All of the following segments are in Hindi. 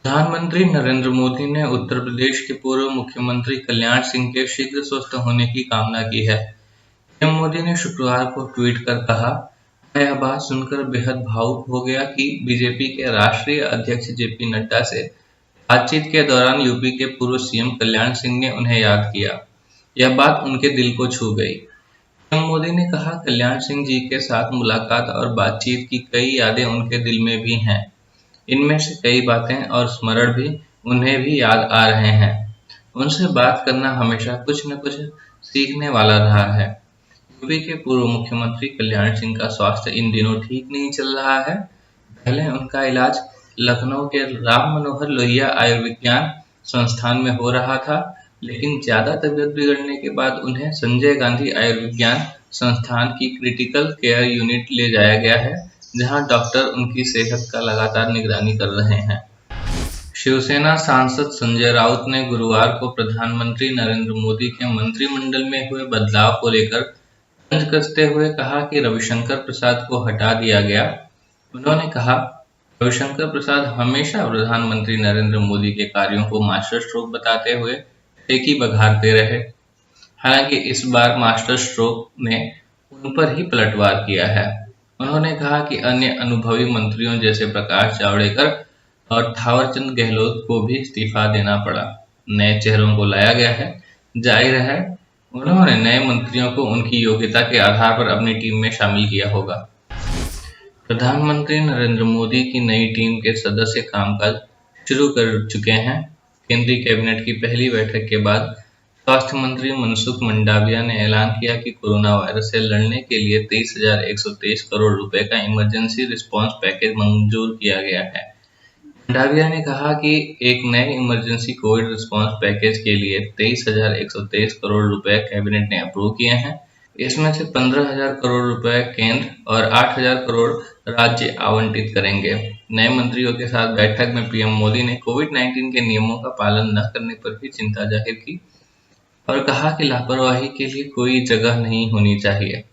प्रधानमंत्री नरेंद्र मोदी ने उत्तर प्रदेश के पूर्व मुख्यमंत्री कल्याण सिंह के शीघ्र स्वस्थ होने की कामना की है। पीएम मोदी ने शुक्रवार को ट्वीट कर कहा, मैं यह बात सुनकर बेहद भावुक हो गया कि बीजेपी के राष्ट्रीय अध्यक्ष जेपी नड्डा से बातचीत के दौरान यूपी के पूर्व सीएम कल्याण सिंह ने उन्हें याद किया। यह बात उनके दिल को छू गई। पीएम मोदी ने कहा, कल्याण सिंह जी के साथ मुलाकात और बातचीत की कई यादें उनके दिल में भी हैं। इनमें से कई बातें और स्मरण भी उन्हें भी याद आ रहे हैं। उनसे बात करना हमेशा कुछ न कुछ सीखने वाला रहा है। यूपी के पूर्व मुख्यमंत्री कल्याण सिंह का स्वास्थ्य इन दिनों ठीक नहीं चल रहा है। पहले उनका इलाज लखनऊ के राम मनोहर लोहिया आयुर्विज्ञान संस्थान में हो रहा था, लेकिन ज्यादा तबीयत बिगड़ने के बाद उन्हें संजय गांधी आयुर्विज्ञान संस्थान की क्रिटिकल केयर यूनिट ले जाया गया है, जहां डॉक्टर उनकी सेहत का लगातार निगरानी कर रहे हैं। शिवसेना सांसद संजय राउत ने गुरुवार को प्रधानमंत्री नरेंद्र मोदी के मंत्रिमंडल में हुए बदलाव को लेकर तंज कसते हुए कहा कि रविशंकर प्रसाद को हटा दिया गया। उन्होंने कहा, रविशंकर प्रसाद हमेशा प्रधानमंत्री नरेंद्र मोदी के कार्यों को मास्टर स्ट्रोक बताते हुए टेकी बघारते रहे। हालांकि इस बार मास्टर स्ट्रोक ने उन पर ही पलटवार किया है। उन्होंने कहा कि अन्य अनुभवी मंत्रियों जैसे प्रकाश जावड़ेकर और थावरचंद गहलोत को भी इस्तीफा देना पड़ा। नए चेहरों को लाया गया है। जाहिर है उन्होंने नए मंत्रियों को उनकी योग्यता के आधार पर अपनी टीम में शामिल किया होगा। प्रधानमंत्री नरेंद्र मोदी की नई टीम के सदस्य कामकाज शुरू कर चुके हैं। केंद्रीय कैबिनेट की पहली बैठक के बाद स्वास्थ्य मंत्री मनसुख मंडाविया ने ऐलान किया कि कोरोना वायरस से लड़ने के लिए 23,123 करोड़ रुपए का इमरजेंसी रिस्पांस पैकेज मंजूर किया गया है। मंडाविया ने कहा कि एक नए इमरजेंसी कोविड रिस्पांस पैकेज के लिए 23,123 करोड़ रुपए कैबिनेट ने अप्रूव किए हैं। इसमें से 15,000 करोड़ रुपए केंद्र और 8,000 करोड़ राज्य आवंटित करेंगे। नए मंत्रियों के साथ बैठक में पीएम मोदी ने कोविड-19 के नियमों का पालन न करने पर भी चिंता जाहिर की और कहा कि लापरवाही के लिए कोई जगह नहीं होनी चाहिए।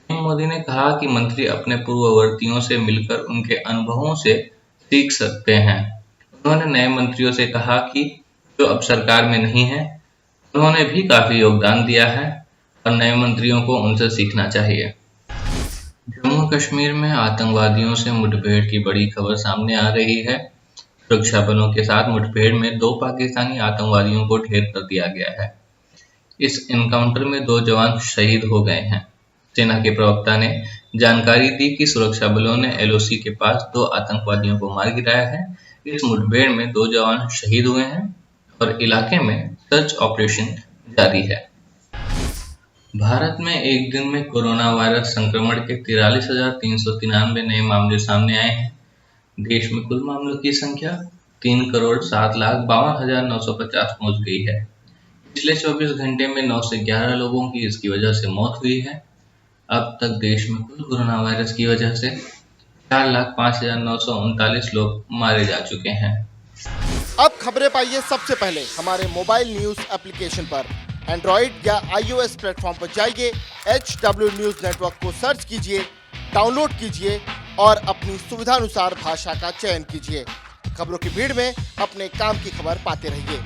पीएम मोदी ने कहा कि मंत्री अपने पूर्ववर्तियों से मिलकर उनके अनुभवों से सीख सकते हैं। उन्होंने नए मंत्रियों से कहा कि जो अब सरकार में नहीं है, उन्होंने भी काफी योगदान दिया है और नए मंत्रियों को उनसे सीखना चाहिए। जम्मू कश्मीर में आतंकवादियों से मुठभेड़ की बड़ी खबर सामने आ रही है। सुरक्षा बलों के साथ मुठभेड़ में 2 पाकिस्तानी आतंकवादियों को ढेर कर दिया गया है। इस एनकाउंटर में 2 जवान शहीद हो गए हैं। सेना के प्रवक्ता ने जानकारी दी कि सुरक्षा बलों ने एलओसी के पास 2 आतंकवादियों को मार गिराया है। इस मुठभेड़ में 2 जवान शहीद हुए हैं और इलाके में सर्च ऑपरेशन जारी है। भारत में एक दिन में कोरोना वायरस संक्रमण के 43,393 नए मामले सामने आए हैं। देश में कुल मामलों की संख्या 3,07,52,950 पहुंच गई है। पिछले 24 घंटे में 9 से 11 लोगों की इसकी वजह से मौत हुई है। अब तक देश में कुल कोरोना वायरस की वजह से 4,05,939 लोग मारे जा चुके हैं। अब खबरें पाइए सबसे पहले हमारे मोबाइल न्यूज एप्लीकेशन पर। एंड्रॉइड या iOS प्लेटफॉर्म पर जाइए, HW न्यूज नेटवर्क को सर्च कीजिए, डाउनलोड कीजिए और अपनी सुविधानुसार भाषा का चयन कीजिए। खबरों की भीड़ में अपने काम की खबर पाते रहिए।